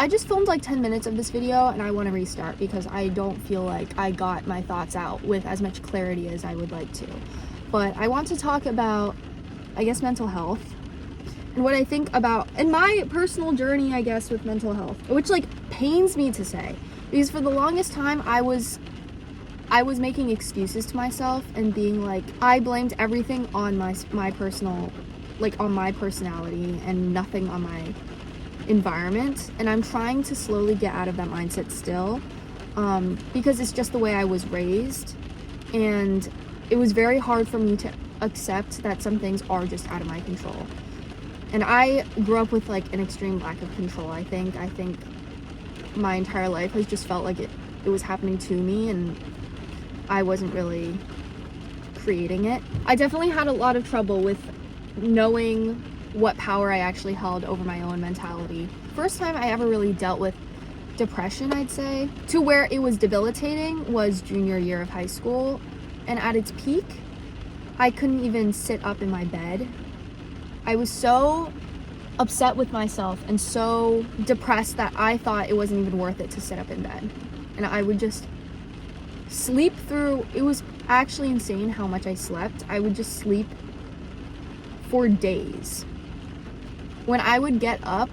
I just filmed like 10 minutes of this video and I want to restart because I don't feel like I got my thoughts out with as much clarity as I would like to. But I want to talk about, I guess, mental health and what I think about, and my personal journey, I guess, with mental health, which like pains me to say, because for the longest time I was making excuses to myself and being like, I blamed everything on my personal, like on my personality and nothing on my environment. And I'm trying to slowly get out of that mindset still, because it's just the way I was raised, and it was very hard for me to accept that some things are just out of my control. And I grew up with like an extreme lack of control. I think my entire life has just felt like it was happening to me and I wasn't really creating it. I definitely had a lot of trouble with knowing what power I actually held over my own mentality. First time I ever really dealt with depression, I'd say, to where it was debilitating, was junior year of high school. And at its peak, I couldn't even sit up in my bed. I was so upset with myself and so depressed that I thought it wasn't even worth it to sit up in bed. And I would just sleep through, it was actually insane how much I slept. I would just sleep for days. When I would get up,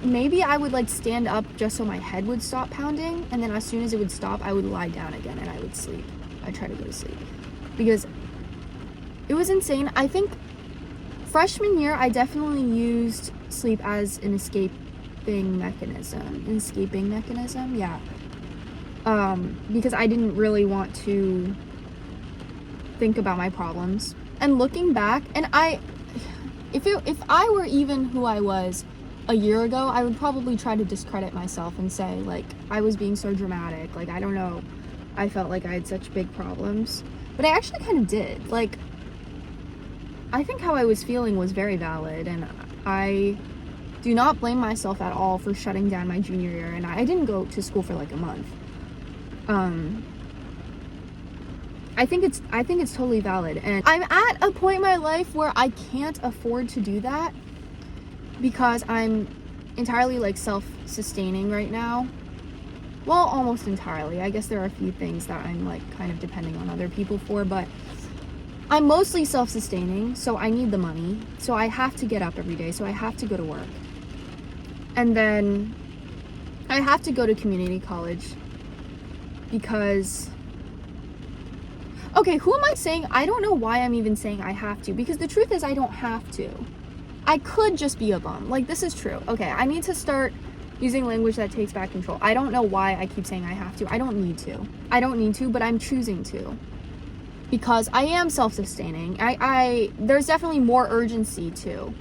maybe I would like stand up just so my head would stop pounding, and then as soon as it would stop, I would lie down again and I would sleep. I'd try to go to sleep because it was insane. I think freshman year, I definitely used sleep as an escaping mechanism, yeah. Because I didn't really want to think about my problems. And looking back, and if I were even who I was a year ago, I would probably try to discredit myself and say, like, I was being so dramatic. Like, I don't know. I felt like I had such big problems. But I actually kind of did. Like, I think how I was feeling was very valid, and I do not blame myself at all for shutting down my junior year, and I didn't go to school for like a month. I think it's totally valid, and I'm at a point in my life where I can't afford to do that because I'm entirely like self-sustaining right now. Well, almost entirely. I guess there are a few things that I'm like kind of depending on other people for, but I'm mostly self-sustaining, so I need the money. So I have to get up every day, so I have to go to work. And then I have to go to community college because, okay, who am I saying? I don't know why I'm even saying I have to, because the truth is I don't have to. I could just be a bum. Like, this is true. Okay, I need to start using language that takes back control. I don't know why I keep saying I have to. I don't need to, but I'm choosing to. Because I am self-sustaining. There's definitely more urgency to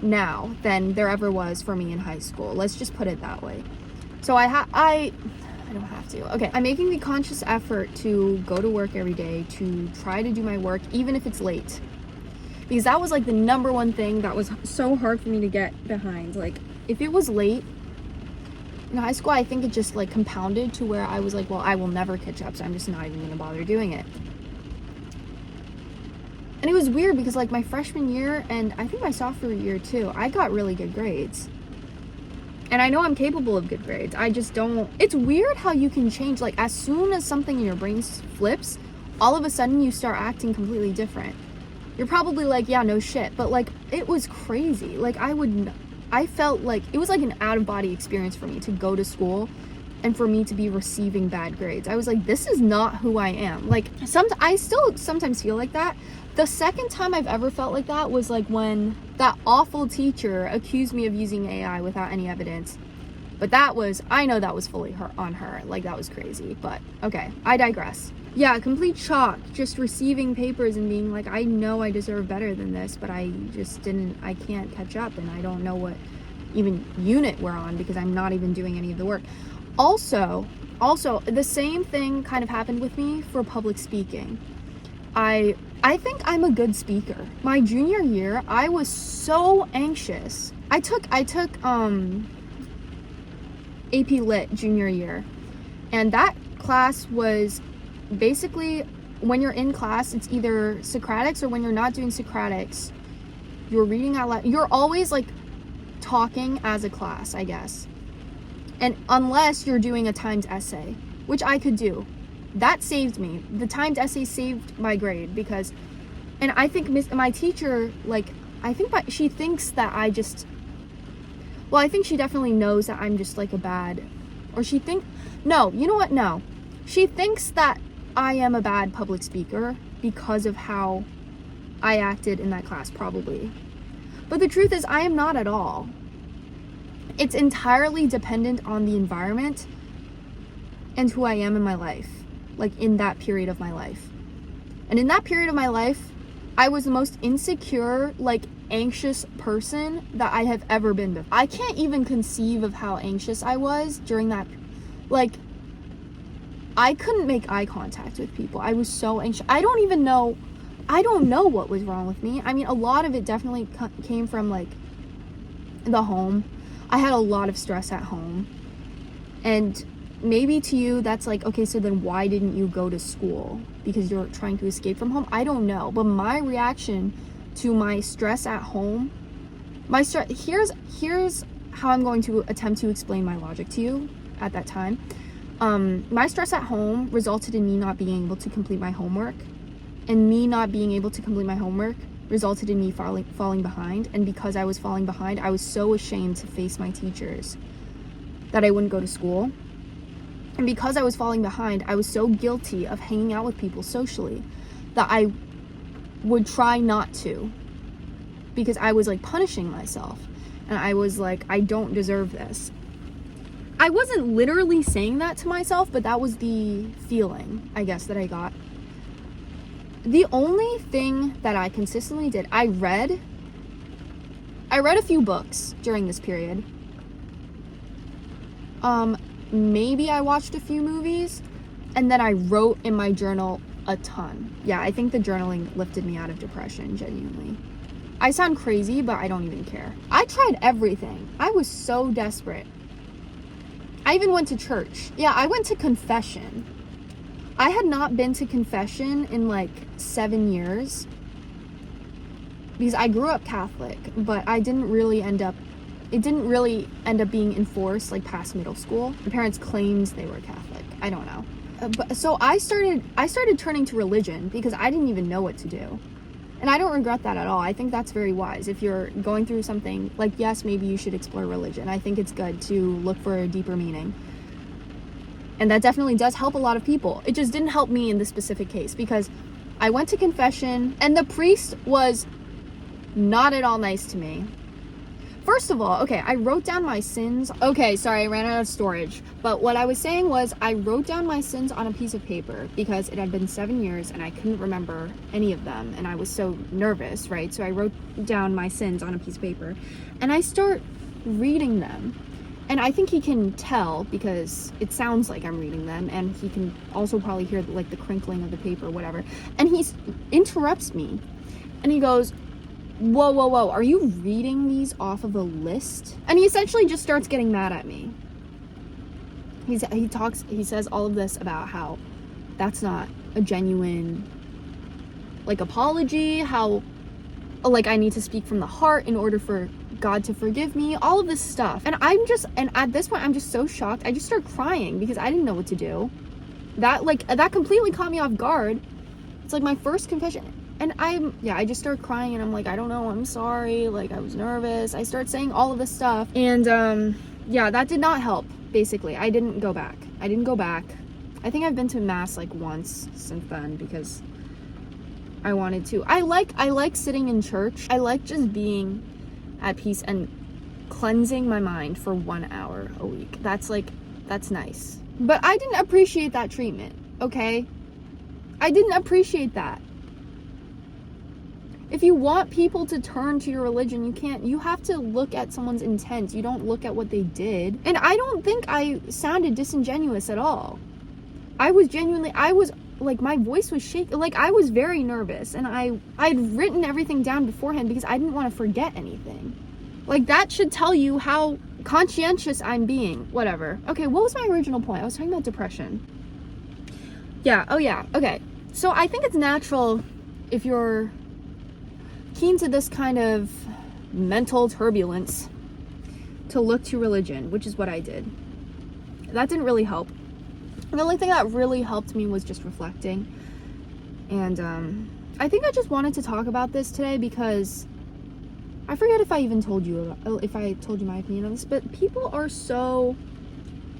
now than there ever was for me in high school. Let's just put it that way. So I don't have to. Okay, I'm making the conscious effort to go to work every day, to try to do my work, even if it's late. Because that was like the number one thing that was so hard for me to get behind. Like, if it was late in high school, I think it just like compounded to where I was like, well, I will never catch up, so I'm just not even gonna bother doing it. And it was weird because like my freshman year and I think my sophomore year too, I got really good grades. And I know I'm capable of good grades. I just don't. It's weird how you can change. Like, as soon as something in your brain flips, all of a sudden you start acting completely different. You're probably like, yeah, no shit. But like, it was crazy. Like, I felt like it was like an out-of-body experience for me to go to school and for me to be receiving bad grades. I was like, this is not who I am. Like, I still sometimes feel like that. The second time I've ever felt like that was like when that awful teacher accused me of using AI without any evidence. But I know that was fully on her. Like, that was crazy. But okay, I digress. Yeah, complete shock. Just receiving papers and being like, I know I deserve better than this, but I can't catch up, and I don't know what even unit we're on because I'm not even doing any of the work. Also, the same thing kind of happened with me for public speaking. I think I'm a good speaker. My junior year, I was so anxious. I took AP Lit junior year, and that class was basically, when you're in class, it's either Socratics, or when you're not doing Socratics, you're reading out loud. You're always like talking as a class, I guess. And unless you're doing a timed essay, which I could do. That saved me. The timed essay saved my grade because, and I think my teacher, like, she thinks that I just, well, I think she definitely knows that I'm just like no, you know what? No. She thinks that I am a bad public speaker because of how I acted in that class, probably. But the truth is, I am not at all. It's entirely dependent on the environment and who I am in my life, like in that period of my life. And in that period of my life, I was the most insecure, like anxious person that I have ever been before. I can't even conceive of how anxious I was during that. Like, I couldn't make eye contact with people. I was so anxious. I don't know what was wrong with me. I mean, a lot of it definitely came from like the home. I had a lot of stress at home. And maybe to you that's like, okay, so then why didn't you go to school? Because you're trying to escape from home? I don't know. But my reaction to my stress at home, here's how I'm going to attempt to explain my logic to you at that time. My stress at home resulted in me not being able to complete my homework. And me not being able to complete my homework resulted in me falling behind. And because I was falling behind, I was so ashamed to face my teachers that I wouldn't go to school. And because I was falling behind, I was so guilty of hanging out with people socially that I would try not to, because I was like punishing myself. And I was like, I don't deserve this. I wasn't literally saying that to myself, but that was the feeling, I guess, that I got. The only thing that I consistently did, I read a few books during this period. Maybe I watched a few movies, and then I wrote in my journal a ton. Yeah, I think the journaling lifted me out of depression, genuinely. I sound crazy, but I don't even care. I tried everything. I was so desperate. I even went to church. Yeah, I went to confession. I had not been to confession in like 7 years because I grew up Catholic, but it didn't really end up being enforced like past middle school. My parents claimed they were Catholic. I don't know. So I started turning to religion because I didn't even know what to do. And I don't regret that at all. I think that's very wise. If you're going through something, like, yes, maybe you should explore religion. I think it's good to look for a deeper meaning. And that definitely does help a lot of people. It just didn't help me in this specific case because I went to confession and the priest was not at all nice to me. First of all, okay, I wrote down my sins. Okay, sorry, I ran out of storage. But what I was saying was I wrote down my sins on a piece of paper because it had been 7 years and I couldn't remember any of them. And I was so nervous, right? So I wrote down my sins on a piece of paper and I start reading them. And I think he can tell because it sounds like I'm reading them, and he can also probably hear like the crinkling of the paper, whatever. And he interrupts me and he goes, whoa, are you reading these off of a list? And he essentially just starts getting mad at me. He says all of this about how that's not a genuine like apology, how like I need to speak from the heart in order for God to forgive me, all of this stuff. And at this point I'm just so shocked. I just start crying because I didn't know what to do. That completely caught me off guard. It's like my first confession. And I just start crying and I'm like, I don't know, I'm sorry, like I was nervous. I start saying all of this stuff. And that did not help, basically. I didn't go back. I think I've been to mass like once since then because I wanted to. I like sitting in church. I like just being at peace and cleansing my mind for 1 hour a week. That's nice. But I didn't appreciate that treatment, okay? I didn't appreciate that. If you want people to turn to your religion, you have to look at someone's intent. You don't look at what they did. And I don't think I sounded disingenuous at all. I was like, my voice was shaking. Like, I was very nervous, and I'd written everything down beforehand because I didn't want to forget anything. Like, that should tell you how conscientious I'm being. Whatever. Okay, what was my original point? I was talking about depression. Okay. So I think it's natural if you're keen to this kind of mental turbulence to look to religion, which is what I did. That didn't really help. The only thing that really helped me was just reflecting. And I think I just wanted to talk about this today because I forget if I even told you my opinion on this, but people are so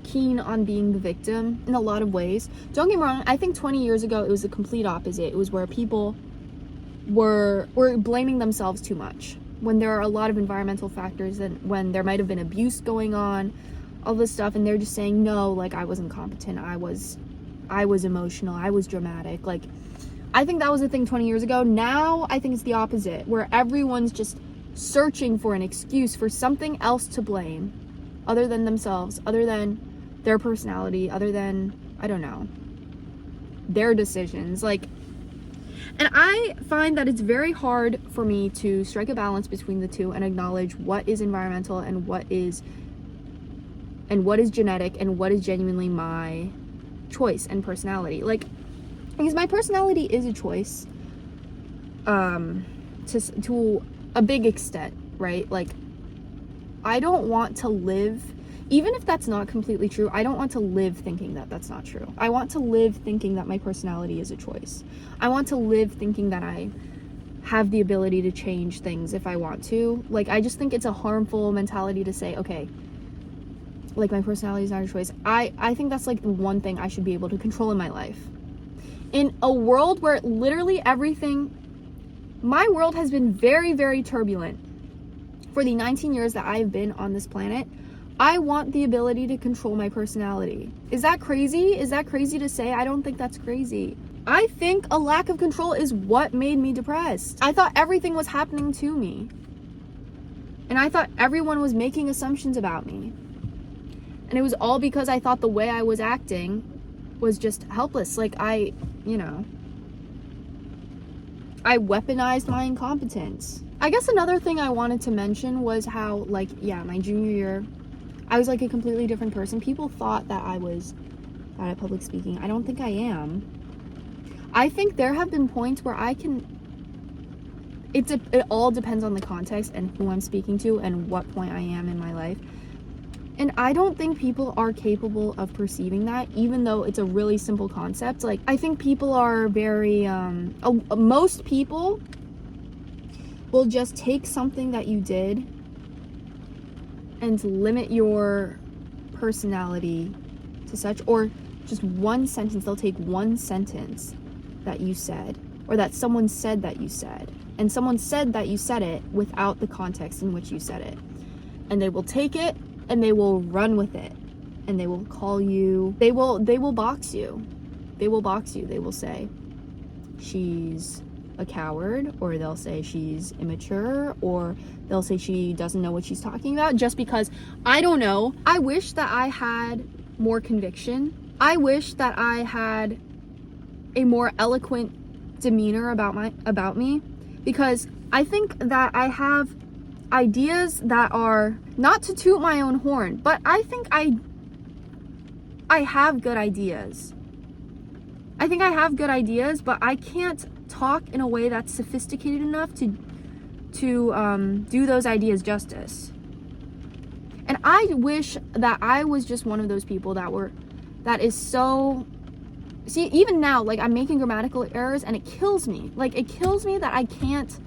keen on being the victim in a lot of ways. Don't get me wrong, I think 20 years ago it was the complete opposite. It was where people were blaming themselves too much. When there are a lot of environmental factors, and when there might have been abuse going on, all this stuff, and they're just saying, no, like, I was incompetent, I was emotional, I was dramatic. Like, I think that was a thing 20 years ago. Now I think it's the opposite, where everyone's just searching for an excuse, for something else to blame other than themselves, other than their personality, other than, I don't know, their decisions. Like, and I find that it's very hard for me to strike a balance between the two and acknowledge what is environmental and what is genetic and what is genuinely my choice and personality. Like, because my personality is a choice to a big extent, right? Like, I don't want to live, even if that's not completely true, I don't want to live thinking that that's not true. I want to live thinking that my personality is a choice. I want to live thinking that I have the ability to change things if I want to. Like, I just think it's a harmful mentality to say, okay, like, my personality is not a choice. I think that's like the one thing I should be able to control in my life. In a world where literally everything, my world has been very, very turbulent for the 19 years that I've been on this planet. I want the ability to control my personality. Is that crazy? Is that crazy to say? I don't think that's crazy. I think a lack of control is what made me depressed. I thought everything was happening to me. And I thought everyone was making assumptions about me. And it was all because I thought the way I was acting was just helpless. Like, I weaponized my incompetence. I guess another thing I wanted to mention was how, like, yeah, my junior year, I was like a completely different person. People thought that I was bad at public speaking. I don't think I am. I think there have been points where I can, it all depends on the context and who I'm speaking to and what point I am in my life. And I don't think people are capable of perceiving that, even though it's a really simple concept. Like, I think people are very, most people will just take something that you did and limit your personality to such, or just one sentence. They'll take one sentence that you said, or that someone said that you said, and someone said that you said it without the context in which you said it. And they will take it and they will run with it, and they will call you, they will box you. They will box you. They will say she's a coward, or they'll say she's immature, or they'll say she doesn't know what she's talking about, just because, I don't know. I wish that I had more conviction. I wish that I had a more eloquent demeanor about me, because I think that I have ideas that are, not to toot my own horn, but I think I have good ideas. I think I have good ideas, but I can't talk in a way that's sophisticated enough to do those ideas justice. And I wish that I was just one of those people that is so, see, even now, like, I'm making grammatical errors and it kills me. Like, it kills me that I can't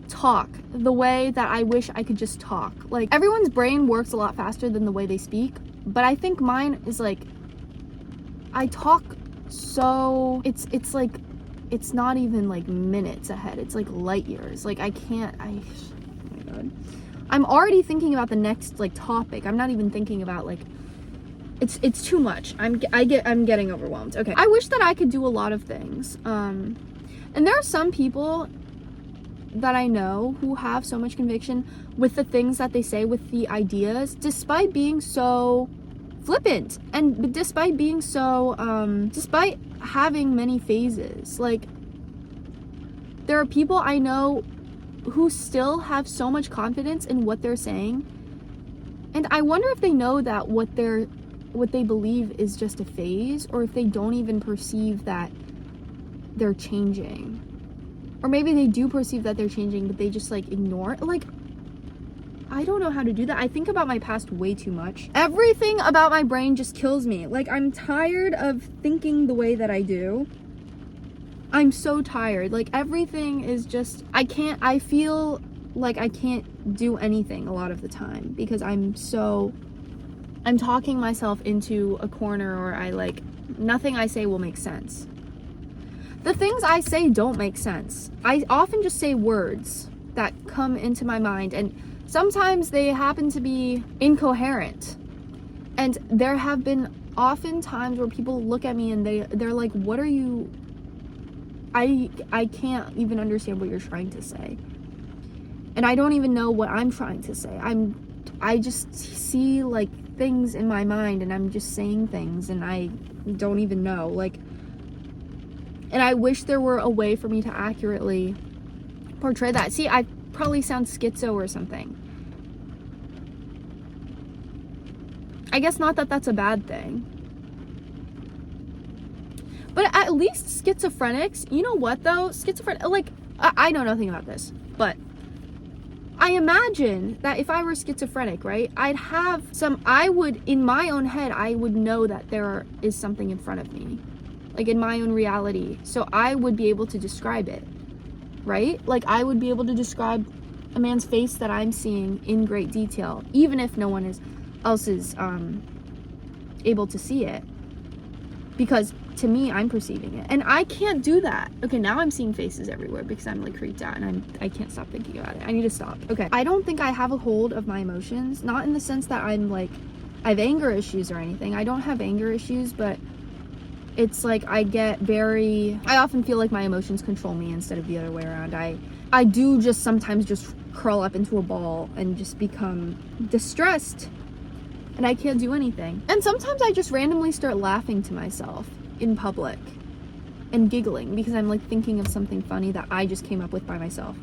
talk the way that I wish I could just talk. Like, everyone's brain works a lot faster than the way they speak, but I think mine is like, I talk so, it's like, it's not even like minutes ahead, it's like light years. Like, oh my god, I'm already thinking about the next, like, topic. I'm not even thinking about, like, it's too much. I'm getting overwhelmed. Okay, I wish that I could do a lot of things, and there are some people that I know who have so much conviction with the things that they say, with the ideas, despite being so flippant, and despite being so despite having many phases. Like, there are people I know who still have so much confidence in what they're saying, and I wonder if they know that what they believe is just a phase, or if they don't even perceive that they're changing. Or maybe they do perceive that they're changing, but they just, like, ignore it. Like, I don't know how to do that. I think about my past way too much. Everything about my brain just kills me. Like, I'm tired of thinking the way that I do. I'm so tired. Like, everything is just, I feel like I can't do anything a lot of the time because I'm talking myself into a corner, or nothing I say will make sense. The things I say don't make sense. I often just say words that come into my mind, and sometimes they happen to be incoherent. And there have been often times where people look at me and they're like, what are you, I can't even understand what you're trying to say. And I don't even know what I'm trying to say. I just see like things in my mind and I'm just saying things and I don't even know. Like, and I wish there were a way for me to accurately portray that. See, I probably sound schizo or something. I guess not that that's a bad thing. But at least schizophrenics, you know what though? Like, I know nothing about this, but I imagine that if I were schizophrenic, right, in my own head, I would know that there is something in front of me, like in my own reality. So I would be able to describe it, right? Like, I would be able to describe a man's face that I'm seeing in great detail, even if no one else is able to see it. Because to me, I'm perceiving it. And I can't do that. Okay, now I'm seeing faces everywhere because I'm like creeped out and I can't stop thinking about it. I need to stop. Okay, I don't think I have a hold of my emotions. Not in the sense that I'm like, I have anger issues or anything. I don't have anger issues, but it's like I often feel like my emotions control me instead of the other way around. I do just sometimes just curl up into a ball and just become distressed. And I can't do anything. And sometimes I just randomly start laughing to myself in public and giggling because I'm like thinking of something funny that I just came up with by myself.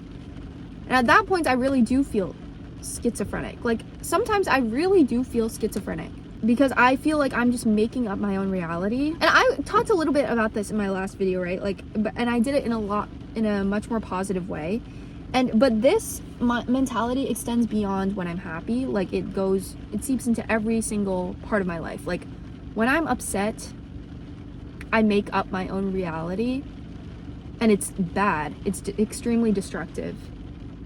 And at that point, I really do feel schizophrenic. Like, sometimes I really do feel schizophrenic because I feel like I'm just making up my own reality. And I talked a little bit about this in my last video, right? Like, and I did it in a much more positive way. But this mentality extends beyond when I'm happy. Like, it seeps into every single part of my life. Like, when I'm upset, I make up my own reality, and it's bad. It's extremely destructive.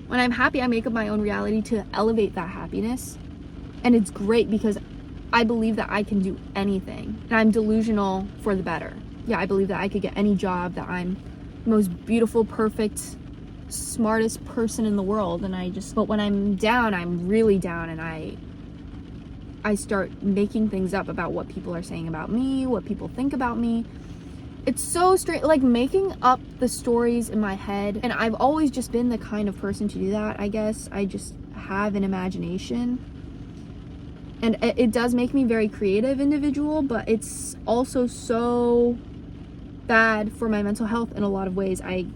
When I'm happy, I make up my own reality to elevate that happiness, and it's great because I believe that I can do anything, and I'm delusional for the better. Yeah, I believe that I could get any job, that I'm the most beautiful, perfect, smartest person in the world, but when I'm down, I'm really down, and I start making things up about what people are saying about me, what people think about me. It's so strange, like making up the stories in my head. And I've always just been the kind of person to do that, I guess. I just have an imagination. And it does make me a very creative individual, but it's also so bad for my mental health in a lot of ways. I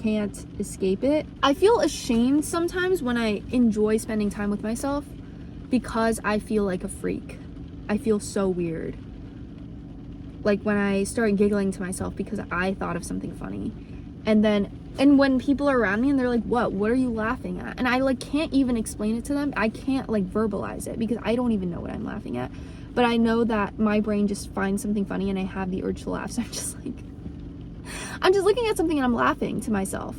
can't escape it. I feel ashamed sometimes when I enjoy spending time with myself because I feel like a freak. I feel so weird. Like when I start giggling to myself because I thought of something funny. And when people are around me and they're like, what are you laughing at? And I like can't even explain it to them. I can't like verbalize it because I don't even know what I'm laughing at. But I know that my brain just finds something funny and I have the urge to laugh. So I'm just looking at something and I'm laughing to myself.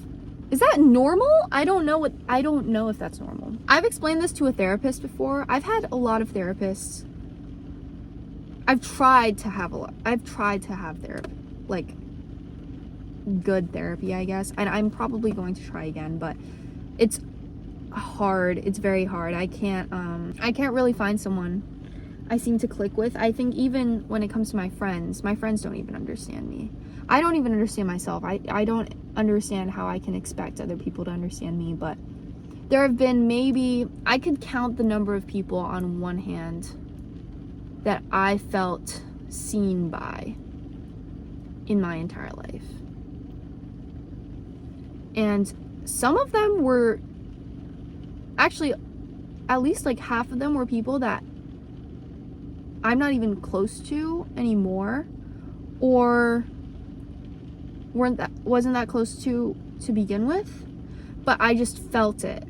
Is that normal? I don't know if that's normal. I've explained this to a therapist before. I've had a lot of therapists. I've tried to have therapy, like good therapy, I guess. And I'm probably going to try again, but it's hard. It's very hard. I can't really find someone I seem to click with. I think even when it comes to my friends don't even understand me. I don't even understand myself. I don't understand how I can expect other people to understand me, but there have been maybe, I could count the number of people on one hand that I felt seen by in my entire life. And some of them were, actually, at least like half of them were people that I'm not even close to anymore, or wasn't that close to begin with, but I just felt it.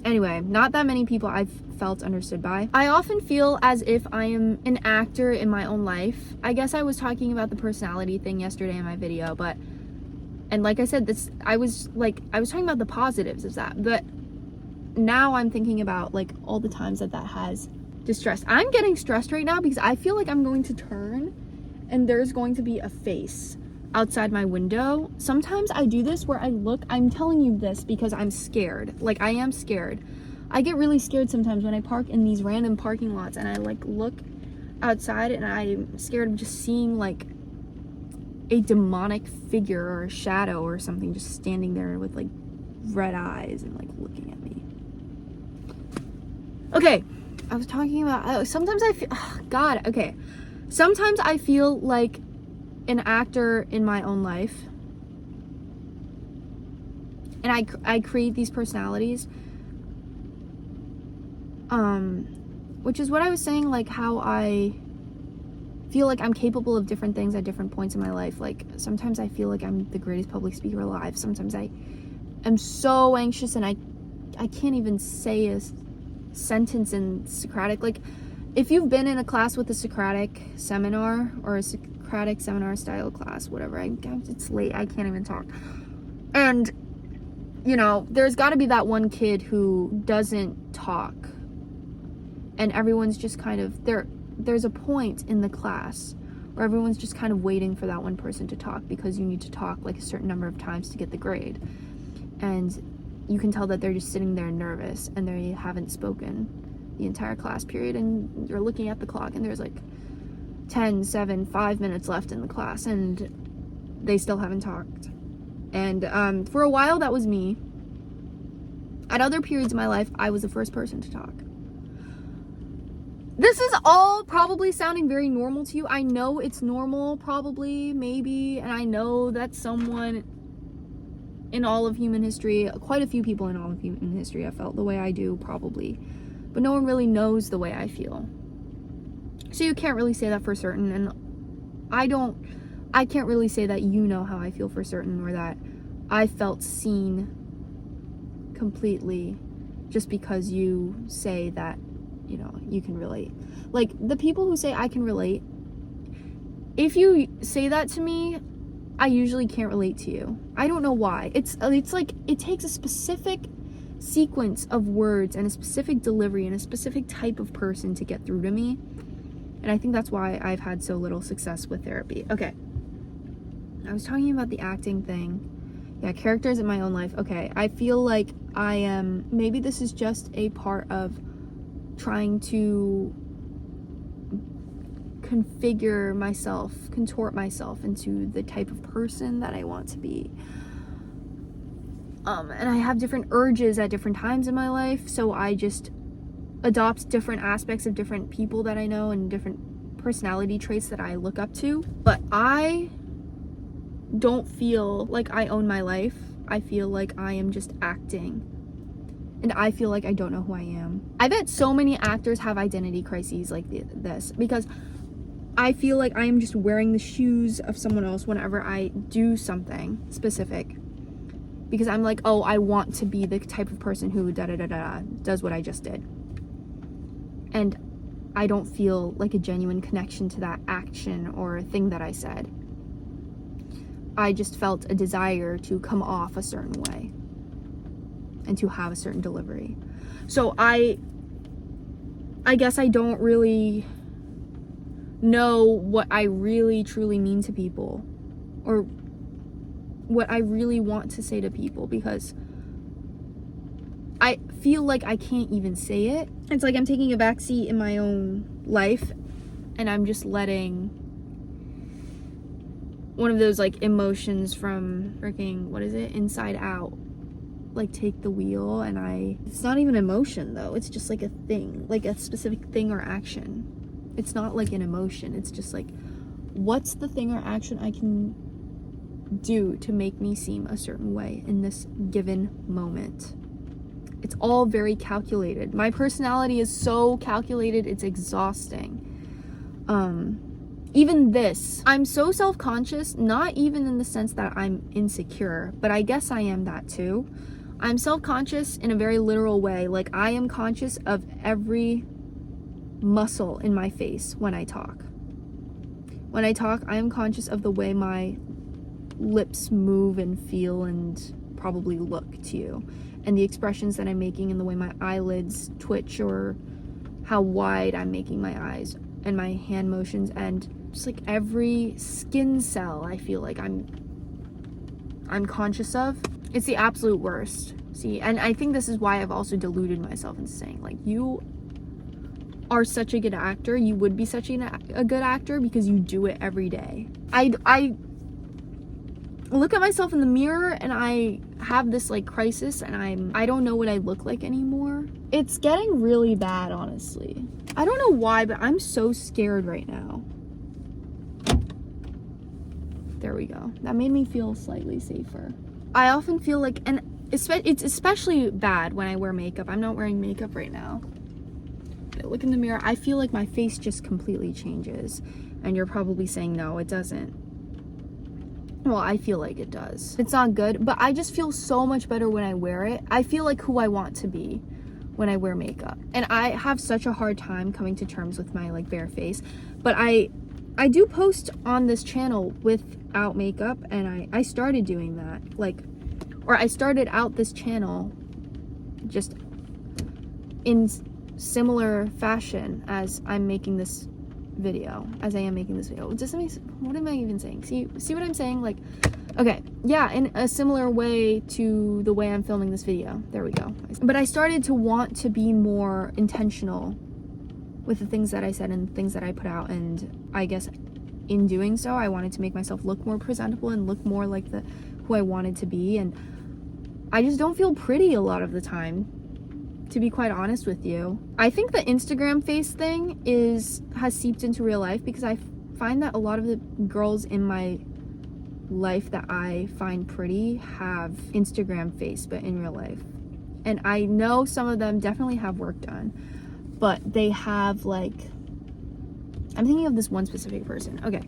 Anyway, not that many people I've felt understood by. I often feel as if I am an actor in my own life. I guess I was talking about the personality thing yesterday in my video, and like I said, I was talking about the positives of that, but now I'm thinking about like all the times that has distressed. I'm getting stressed right now because I feel like I'm going to turn and there's going to be a face outside my window. Sometimes I do this where I'm telling you this because I'm scared. Like, I am scared. I get really scared sometimes when I park in these random parking lots and I like look outside and I'm scared of just seeing like a demonic figure or a shadow or something just standing there with like red eyes and like looking at me. Okay, I was talking about, sometimes I feel, sometimes I feel like an actor in my own life, and I create these personalities, which is what I was saying, like how I feel like I'm capable of different things at different points in my life. Like, sometimes I feel like I'm the greatest public speaker alive. Sometimes I am so anxious and I can't even say a sentence in Socratic. Like, if you've been in a class with a Socratic seminar or a Socratic seminar style class, whatever, it's late, I can't even talk. And, you know, there's got to be that one kid who doesn't talk. And everyone's just kind of, there's a point in the class where everyone's just kind of waiting for that one person to talk because you need to talk like a certain number of times to get the grade. And you can tell that they're just sitting there nervous and they haven't spoken the entire class period, and you're looking at the clock and there's like 10, 7, 5 minutes left in the class and they still haven't talked. And for a while that was me. At other periods of my life, I was the first person to talk. This is all probably sounding very normal to you. I know it's normal, probably, maybe, and I know that someone in all of human history, quite a few people in all of human history have felt the way I do, probably. But no one really knows the way I feel. So you can't really say that for certain, and I can't really say that you know how I feel for certain, or that I felt seen completely just because you say that, you know, you can relate. Like, the people who say I can relate, if you say that to me, I usually can't relate to you. I don't know why. It's like it takes a specific sequence of words and a specific delivery and a specific type of person to get through to me. And I think that's why I've had so little success with therapy. Okay. I was talking about the acting thing. Yeah, characters in my own life. Okay, I feel like I am, maybe this is just a part of trying to configure myself, contort myself into the type of person that I want to be. And I have different urges at different times in my life, so I just adopt different aspects of different people that I know and different personality traits that I look up to. But I don't feel like I own my life. I feel like I am just acting. And I feel like I don't know who I am. I bet so many actors have identity crises like this, because I feel like I am just wearing the shoes of someone else whenever I do something specific. Because I'm like, oh, I want to be the type of person who does what I just did. And I don't feel like a genuine connection to that action or thing that I said. I just felt a desire to come off a certain way and to have a certain delivery. So I guess I don't really know what I really truly mean to people, or what I really want to say to people, because I feel like I can't even say it. It's like I'm taking a back seat in my own life and I'm just letting one of those like emotions from freaking, what is it, Inside Out, like take the wheel. And it's not even emotion though, it's just like a thing, like a specific thing or action. It's not like an emotion, it's just like, what's the thing or action I can do to make me seem a certain way in this given moment. It's all very calculated. My personality is so calculated, it's exhausting. Even this, I'm so self-conscious, not even in the sense that I'm insecure, but I guess I am that too. I'm self-conscious in a very literal way. Like, I am conscious of every muscle in my face when I talk. When I talk, I am conscious of the way my lips move and feel and probably look to you, and the expressions that I'm making, and the way my eyelids twitch, or how wide I'm making my eyes, and my hand motions, and just like every skin cell I feel like I'm conscious of. It's the absolute worst. See, and I think this is why I've also deluded myself into saying, like, you are such a good actor. You would be such a good actor because you do it every day. I look at myself in the mirror and I have this like crisis, and I don't know what I look like anymore. It's getting really bad, honestly. I don't know why, but I'm so scared right now. There we go. That made me feel slightly safer. I often feel like, and it's especially bad when I wear makeup. I'm not wearing makeup right now. I look in the mirror, I feel like my face just completely changes. And you're probably saying, no, it doesn't. Well, I feel like it does. It's not good, but I just feel so much better when I wear it. I feel like who I want to be when I wear makeup. And I have such a hard time coming to terms with my like bare face. But I do post on this channel without makeup, and I started doing that. I started out this channel just in similar fashion as I am making this video. What am I even saying? See what I'm saying? Like, okay, yeah, in a similar way to the way I'm filming this video. There we go. But I started to want to be more intentional with the things that I said and things that I put out, and I guess in doing so, I wanted to make myself look more presentable and look more like who I wanted to be, and I just don't feel pretty a lot of the time, to be quite honest with you. I think the Instagram face thing has seeped into real life, because I find that a lot of the girls in my life that I find pretty have Instagram face, but in real life. And I know some of them definitely have work done, but they have like, I'm thinking of this one specific person. Okay.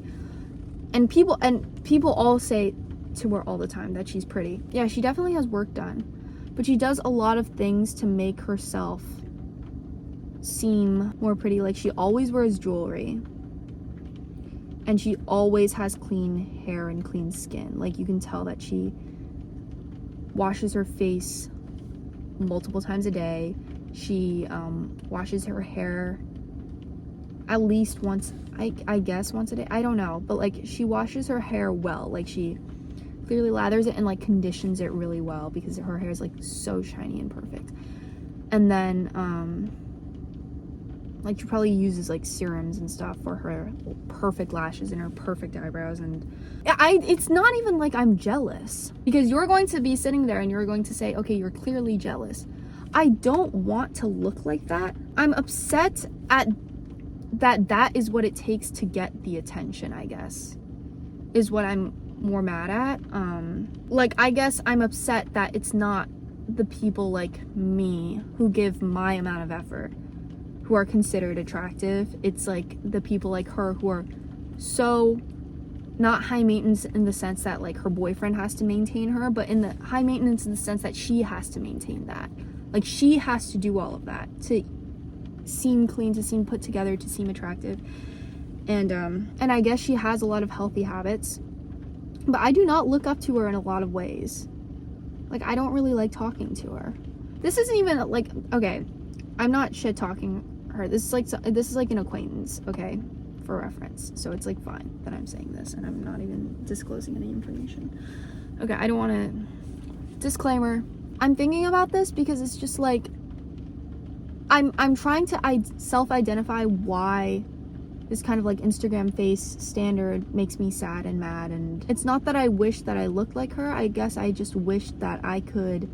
And people all say to her all the time that she's pretty. Yeah, she definitely has work done. But she does a lot of things to make herself seem more pretty. Like, she always wears jewelry. And she always has clean hair and clean skin. Like, you can tell that she washes her face multiple times a day. She washes her hair at least once, I guess once a day. I don't know. But, like, she washes her hair well. Like, she clearly lathers it and like conditions it really well, because her hair is like so shiny and perfect. And then like she probably uses like serums and stuff for her perfect lashes and her perfect eyebrows. And it's not even like I'm jealous, because you're going to be sitting there and you're going to say, okay, you're clearly jealous. I don't want to look like that. I'm upset at that is what it takes to get the attention, I guess, is what I'm more mad at. Like, I guess I'm upset that it's not the people like me who give my amount of effort who are considered attractive. It's like the people like her who are so not high maintenance in the sense that like her boyfriend has to maintain her, but in the high maintenance in the sense that she has to maintain that. Like, she has to do all of that to seem clean, to seem put together, to seem attractive. And I guess she has a lot of healthy habits. But I do not look up to her in a lot of ways. Like, I don't really like talking to her. This isn't even like, okay, I'm not shit talking her. This is like an acquaintance, okay, for reference. So it's like fine that I'm saying this, and I'm not even disclosing any information. Okay, I don't want to. Disclaimer. I'm thinking about this because it's just like I'm trying to self-identify why this kind of like Instagram face standard makes me sad and mad. And it's not that I wish that I looked like her. I guess I just wish that I could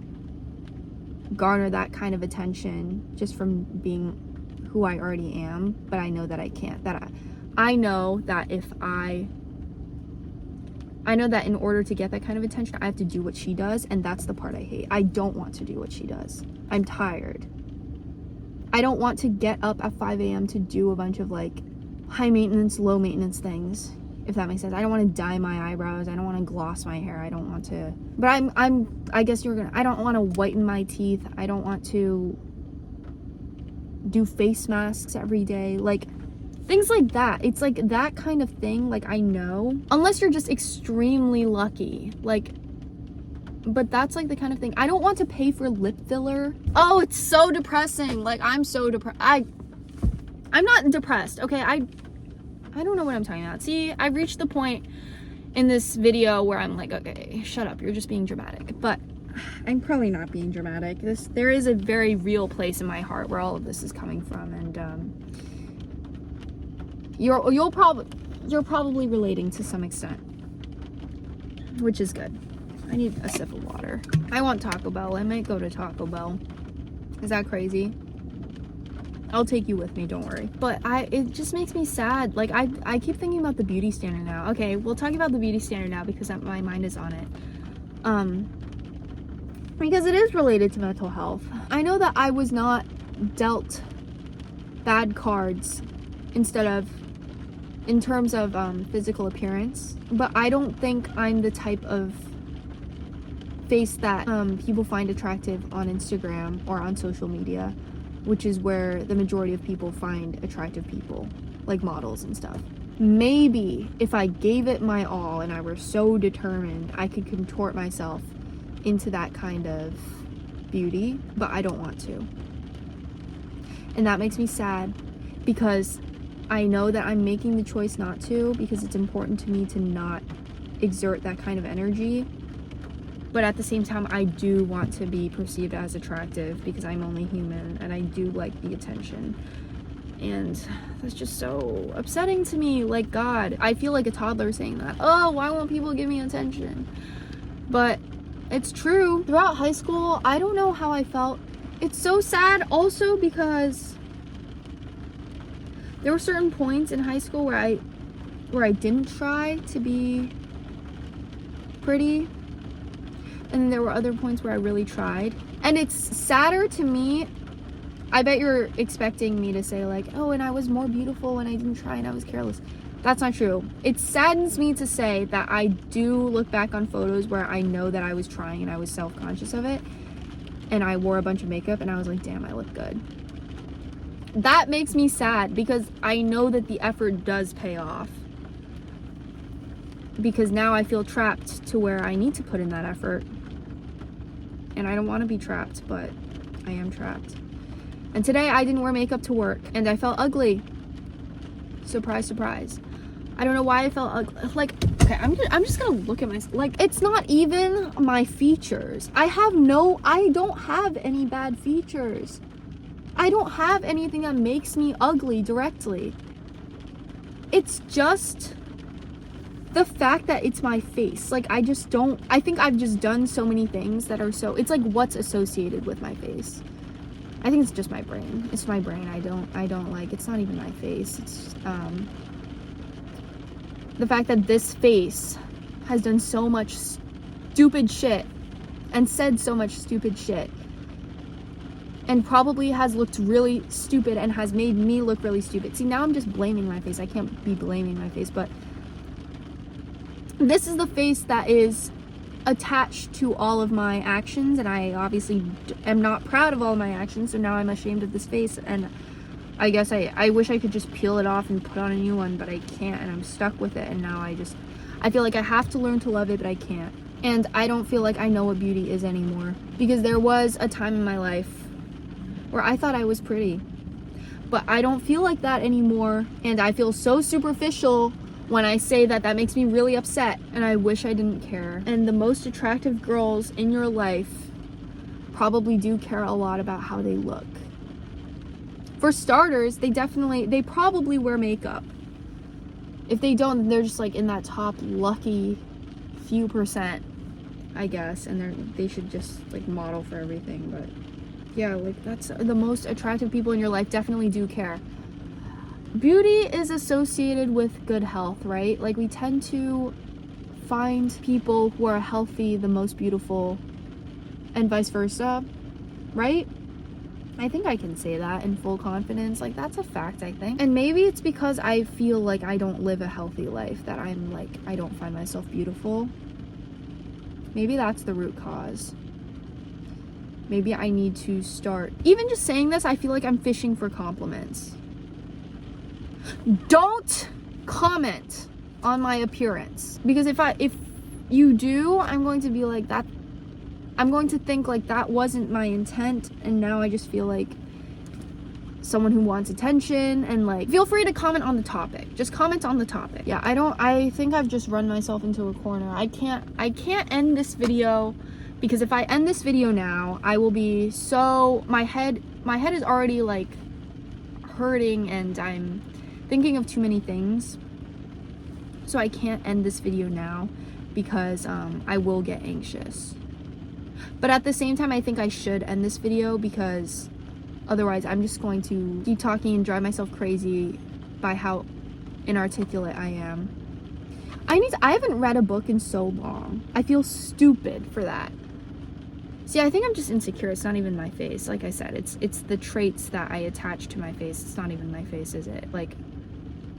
garner that kind of attention just from being who I already am. But I know that I can't. I know that I know that in order to get that kind of attention, I have to do what she does. And that's the part I hate. I don't want to do what she does. I'm tired. I don't want to get up at 5 a.m. to do a bunch of like high maintenance, low maintenance things. if that makes sense. I don't want to dye my eyebrows. I don't want to gloss my hair. I don't want to, but I guess I don't want to whiten my teeth. I don't want to do face masks every day. Like, things like that. It's like that kind of thing. Like, I know, unless you're just extremely lucky, like, but that's like the kind of thing. I don't want to pay for lip filler. Oh, it's so depressing. Like, I'm so depressed. I'm not depressed, okay? I don't know what I'm talking about. See, I've reached the point in this video where I'm like, okay, shut up, you're just being dramatic. But I'm probably not being dramatic. There is a very real place in my heart where all of this is coming from, and you're probably relating to some extent, which is good. I need a sip of water. I want Taco Bell. I might go to Taco Bell. Is that crazy? I'll take you with me, don't worry. But it just makes me sad. Like, I keep thinking about the beauty standard now. Okay, we'll talk about the beauty standard now because my mind is on it. Because it is related to mental health. I know that I was not dealt bad cards in terms of physical appearance, but I don't think I'm the type of face that people find attractive on Instagram or on social media, which is where the majority of people find attractive people, like models and stuff. Maybe if I gave it my all and I were so determined, I could contort myself into that kind of beauty, but I don't want to. And that makes me sad because I know that I'm making the choice not to, because it's important to me to not exert that kind of energy. But at the same time, I do want to be perceived as attractive because I'm only human and I do like the attention. And that's just so upsetting to me. Like, God, I feel like a toddler saying that. Oh, why won't people give me attention? But it's true. Throughout high school, I don't know how I felt. It's so sad also because there were certain points in high school where I didn't try to be pretty. And then there were other points where I really tried. And it's sadder to me. I bet you're expecting me to say like, oh, and I was more beautiful when I didn't try and I was careless. That's not true. It saddens me to say that I do look back on photos where I know that I was trying and I was self-conscious of it. And I wore a bunch of makeup and I was like, damn, I look good. That makes me sad because I know that the effort does pay off. Because now I feel trapped to where I need to put in that effort. And I don't want to be trapped, but I am trapped. And today I didn't wear makeup to work and I felt ugly. Surprise, surprise. I don't know why I felt ugly. Like, okay, I'm just gonna look at myself. Like, it's not even my features. I don't have any bad features. I don't have anything that makes me ugly directly. It's just the fact that it's my face. Like, I think I've just done so many things that are it's like what's associated with my face. I think it's just my brain. It's my brain. I don't like, it's not even my face. It's the fact that this face has done so much stupid shit and said so much stupid shit and probably has looked really stupid and has made me look really stupid. See, now I'm just blaming my face. I can't be blaming my face, but this is the face that is attached to all of my actions, and I obviously am not proud of all of my actions, so now I'm ashamed of this face, and I guess I wish I could just peel it off and put on a new one, but I can't, and I'm stuck with it, and now I feel like I have to learn to love it, but I can't. And I don't feel like I know what beauty is anymore, because there was a time in my life where I thought I was pretty, but I don't feel like that anymore, and I feel so superficial when I say that. That makes me really upset, and I wish I didn't care. And the most attractive girls in your life probably do care a lot about how they look. For starters, they probably wear makeup. If they don't, then they're just like in that top lucky few percent, I guess, and they should just like model for everything. But yeah, like, that's the most attractive people in your life definitely do care. Beauty is associated with good health, right? Like, we tend to find people who are healthy the most beautiful, and vice versa, right? I think I can say that in full confidence. Like, that's a fact, I think. And maybe it's because I feel like I don't live a healthy life, that I'm like, I don't find myself beautiful. Maybe that's the root cause. Maybe I need to start. Even just saying this, I feel like I'm fishing for compliments. Don't comment on my appearance. Because if you do, I'm going to be like, that, I'm going to think like that wasn't my intent, and now I just feel like someone who wants attention. And like, feel free to comment on the topic. Just comment on the topic. Yeah, I think I've just run myself into a corner. I can't end this video, because if I end this video now, I will be so, my head is already like hurting, and I'm thinking of too many things. So I can't end this video now, because I will get anxious. But at the same time, I think I should end this video, because otherwise I'm just going to keep talking and drive myself crazy by how inarticulate I am. I haven't read a book in so long. I feel stupid for that. See, I think I'm just insecure. It's not even my face. Like I said, it's the traits that I attach to my face. It's not even my face, is it? Like,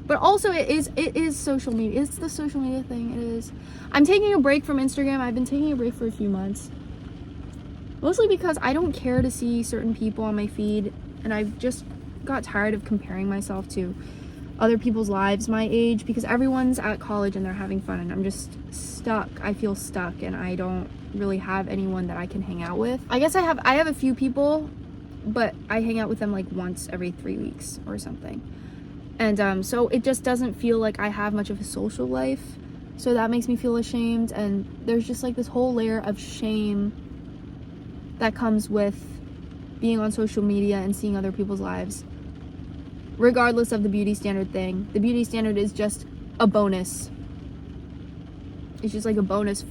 but also it is social media. It's the social media thing. It is. I'm taking a break from Instagram. I've been taking a break for a few months. Mostly because I don't care to see certain people on my feed, and I've just got tired of comparing myself to other people's lives my age, because everyone's at college and they're having fun, and I'm just stuck. I feel stuck, and I don't really have anyone that I can hang out with. I guess I have a few people, but I hang out with them like once every 3 weeks or something. And so it just doesn't feel like I have much of a social life. So that makes me feel ashamed, and there's just like this whole layer of shame that comes with being on social media and seeing other people's lives. Regardless of the beauty standard thing, the beauty standard is just a bonus. It's just like a bonus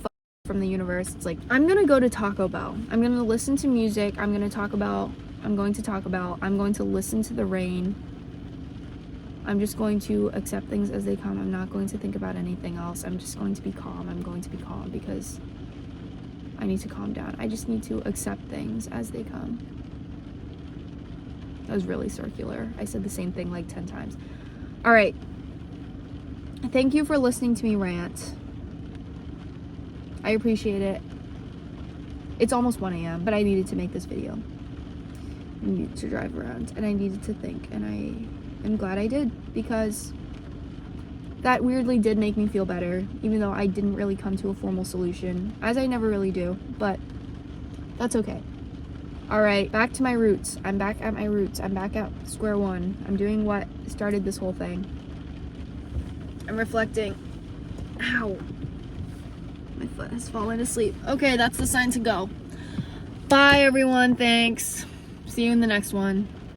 from the universe. It's like, I'm gonna go to Taco Bell. I'm gonna listen to music. I'm going to Taco Bell. I'm going to listen to the rain. I'm just going to accept things as they come. I'm not going to think about anything else. I'm just going to be calm. I'm going to be calm because I need to calm down. I just need to accept things as they come. That was really circular. I said the same thing like 10 times. All right. Thank you for listening to me rant. I appreciate it. It's almost 1 a.m., but I needed to make this video. I needed to drive around, and I needed to think, and I am glad I did, because that weirdly did make me feel better, even though I didn't really come to a formal solution, as I never really do, but that's okay. All right, back to my roots. I'm back at my roots. I'm back at square one. I'm doing what started this whole thing. I'm reflecting. Ow. My foot has fallen asleep. Okay, that's the sign to go. Bye, everyone. Thanks. See you in the next one.